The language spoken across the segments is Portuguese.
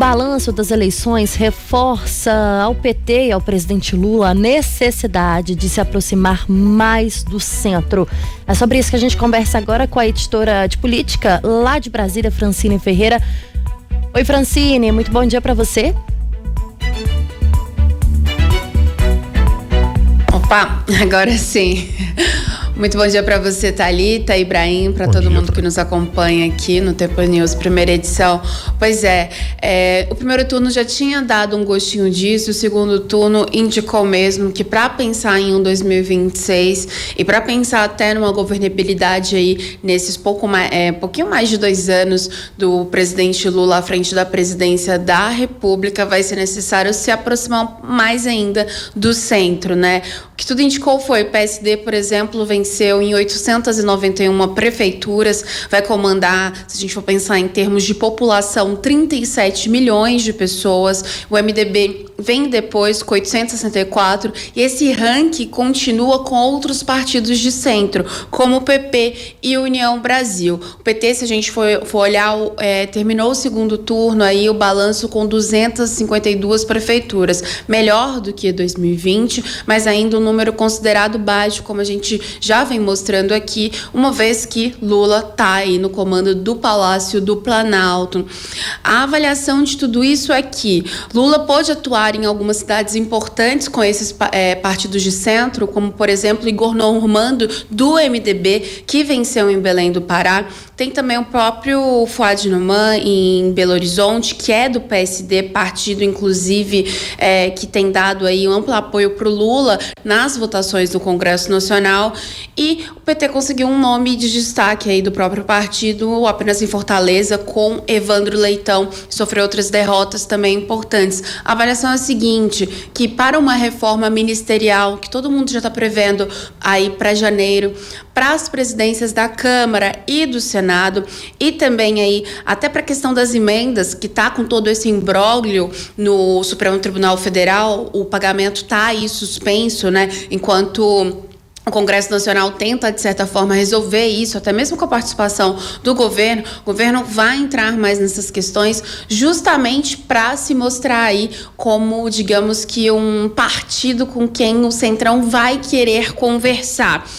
balanço das eleições reforça ao PT e ao presidente Lula a necessidade de se aproximar mais do centro. É sobre isso que a gente conversa agora com a editora de política lá de Brasília, Francine Ferreira. Oi, Francine, muito bom dia para você. Opa, agora sim. Muito bom dia para você, Thalita, Ibrahim, para todo mundo que nos acompanha aqui no Tempo News, primeira edição. Pois é, o primeiro turno já tinha dado um gostinho disso, o segundo turno indicou mesmo que para pensar em um 2026 e para pensar até numa governabilidade aí nesses pouquinho mais de 2 anos do presidente Lula à frente da presidência da República, vai ser necessário se aproximar mais ainda do centro, né? O que tudo indicou foi o PSD, por exemplo, venceu em 891 prefeituras, vai comandar, se a gente for pensar em termos de população, 37 milhões de pessoas. O MDB vem depois com 864 e esse ranking continua com outros partidos de centro, como o PP e União Brasil. O PT, se a gente for olhar, terminou o segundo turno aí o balanço com 252 prefeituras, melhor do que 2020, mas ainda um número considerado baixo, como a gente já vem mostrando aqui, uma vez que Lula está aí no comando do Palácio do Planalto. A avaliação de tudo isso é que Lula pode atuar em algumas cidades importantes com esses partidos de centro, como, por exemplo, Igor Normando, do MDB, que venceu em Belém do Pará. Tem também o próprio Fuad Noman, em Belo Horizonte, que é do PSD, partido, inclusive, que tem dado aí um amplo apoio para o Lula nas votações do Congresso Nacional. E o PT conseguiu um nome de destaque aí do próprio partido, apenas em Fortaleza, com Evandro Leitão, que sofreu outras derrotas também importantes. A avaliação é a seguinte, que para uma reforma ministerial, que todo mundo já está prevendo aí para janeiro, para as presidências da Câmara e do Senado, e também aí até para a questão das emendas, que está com todo esse imbróglio no Supremo Tribunal Federal, o pagamento está aí suspenso, né, enquanto o Congresso Nacional tenta, de certa forma, resolver isso, até mesmo com a participação do governo. O governo vai entrar mais nessas questões justamente para se mostrar aí como, digamos que, um partido com quem o Centrão vai querer conversar.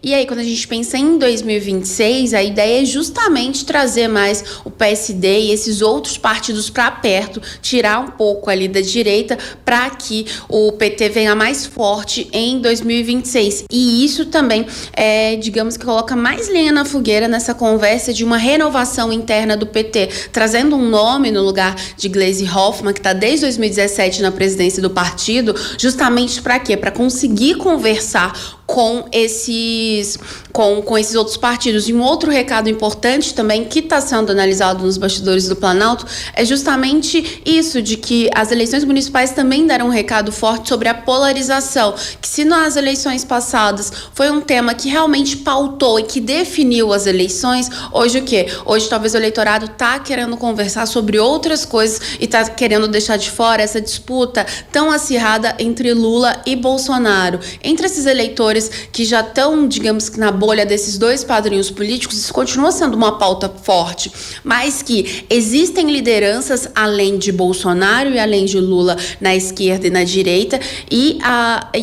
E aí, quando a gente pensa em 2026, a ideia é justamente trazer mais o PSD e esses outros partidos para perto, tirar um pouco ali da direita para que o PT venha mais forte em 2026. E isso também, digamos que coloca mais lenha na fogueira nessa conversa de uma renovação interna do PT, trazendo um nome no lugar de Gleisi Hoffmann, que está desde 2017 na presidência do partido, justamente para quê? Para conseguir conversar com esses outros partidos. E um outro recado importante também que está sendo analisado nos bastidores do Planalto é justamente isso, de que as eleições municipais também deram um recado forte sobre a polarização, que se nas eleições passadas foi um tema que realmente pautou e que definiu as eleições, hoje o quê? Hoje talvez o eleitorado está querendo conversar sobre outras coisas e está querendo deixar de fora essa disputa tão acirrada entre Lula e Bolsonaro. Entre esses eleitores que já estão, digamos que na bolha desses dois padrinhos políticos, isso continua sendo uma pauta forte, mas que existem lideranças além de Bolsonaro e além de Lula na esquerda e na direita, e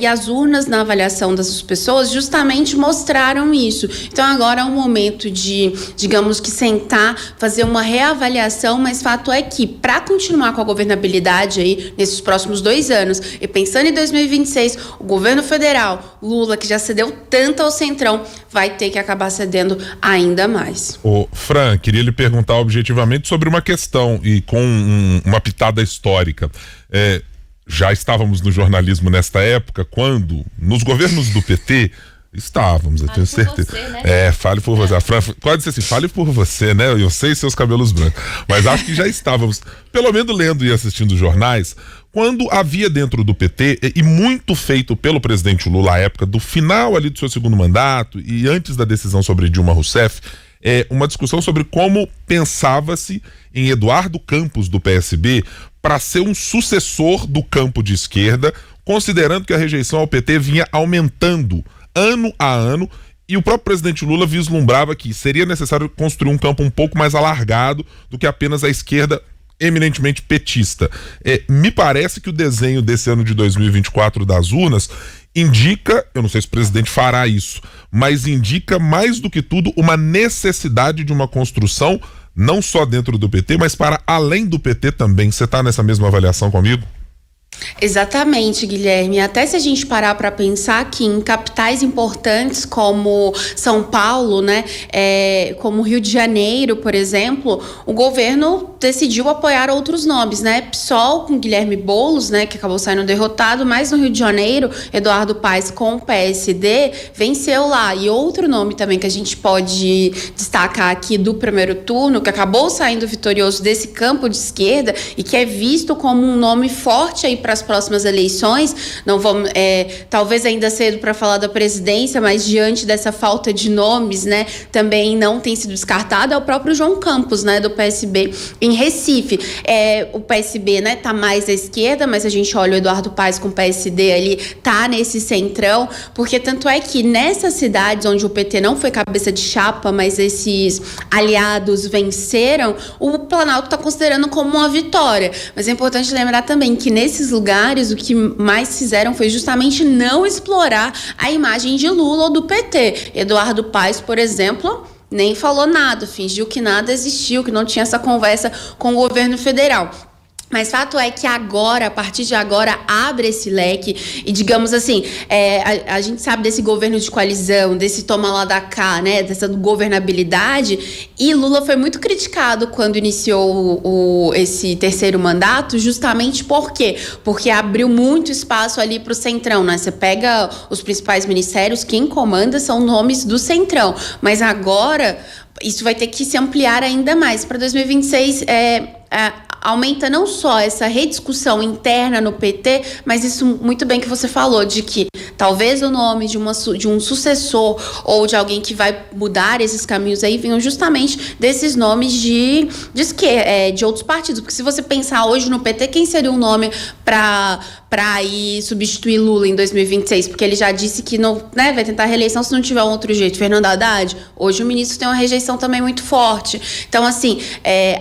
as urnas na avaliação das pessoas justamente mostraram isso. Então agora é um momento de, digamos que sentar, fazer uma reavaliação, mas fato é que para continuar com a governabilidade aí nesses próximos 2 anos e pensando em 2026, o governo federal, Lula, que já cedeu tanto ao Centrão, vai ter que acabar cedendo ainda mais. Fran, queria lhe perguntar objetivamente sobre uma questão e com uma pitada histórica. Já estávamos no jornalismo nesta época, quando, nos governos do PT, estávamos, eu tenho certeza. Você, né? Fale por você. A Fran pode dizer assim, fale por você, né? Eu sei seus cabelos brancos. Mas acho que já estávamos, pelo menos lendo e assistindo jornais, quando havia dentro do PT, e muito feito pelo presidente Lula à época do final ali do seu segundo mandato e antes da decisão sobre Dilma Rousseff, uma discussão sobre como pensava-se em Eduardo Campos do PSB para ser um sucessor do campo de esquerda, considerando que a rejeição ao PT vinha aumentando ano a ano, e o próprio presidente Lula vislumbrava que seria necessário construir um campo um pouco mais alargado do que apenas a esquerda eminentemente petista. Me parece que o desenho desse ano de 2024 das urnas indica, eu não sei se o presidente fará isso, mas indica mais do que tudo uma necessidade de uma construção não só dentro do PT, mas para além do PT também. Você está nessa mesma avaliação comigo? Exatamente, Guilherme. Até se a gente parar para pensar que em capitais importantes como São Paulo, né, como Rio de Janeiro, por exemplo, o governo decidiu apoiar outros nomes, né? PSOL com Guilherme Boulos, né, que acabou saindo derrotado, mas no Rio de Janeiro, Eduardo Paes com o PSD venceu lá. E outro nome também que a gente pode destacar aqui do primeiro turno, que acabou saindo vitorioso desse campo de esquerda e que é visto como um nome forte aí para as próximas eleições. Não vamos, talvez ainda cedo para falar da presidência, mas diante dessa falta de nomes, né, também não tem sido descartado, é o próprio João Campos, né, do PSB em Recife. O PSB, né, tá mais à esquerda, mas a gente olha o Eduardo Paes com o PSD ali, tá nesse centrão, porque tanto é que nessas cidades onde o PT não foi cabeça de chapa, mas esses aliados venceram, o Planalto tá considerando como uma vitória. Mas é importante lembrar também que nesses lugares o que mais fizeram foi justamente não explorar a imagem de Lula ou do PT. Eduardo Paes, por exemplo, nem falou nada, fingiu que nada existiu, que não tinha essa conversa com o governo federal. Mas fato é que agora, a partir de agora, abre esse leque e, digamos assim, a gente sabe desse governo de coalizão, desse toma lá da cá, né, dessa governabilidade, e Lula foi muito criticado quando iniciou esse terceiro mandato, justamente por quê? Porque abriu muito espaço ali para o Centrão, né? Você pega os principais ministérios, quem comanda são nomes do Centrão, mas agora isso vai ter que se ampliar ainda mais. Para 2026, aumenta não só essa rediscussão interna no PT, mas isso muito bem que você falou, de que talvez o nome de um sucessor ou de alguém que vai mudar esses caminhos aí venham justamente desses nomes de outros partidos. Porque se você pensar hoje no PT, quem seria um nome para ir substituir Lula em 2026? Porque ele já disse que não, né, vai tentar a reeleição se não tiver um outro jeito. Fernando Haddad, hoje o ministro tem uma rejeição também muito forte. Então, assim,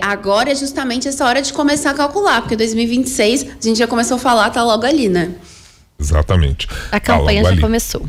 agora é justamente essa hora de começar a calcular, porque 2026, a gente já começou a falar, tá logo ali, né? Exatamente. A campanha já começou.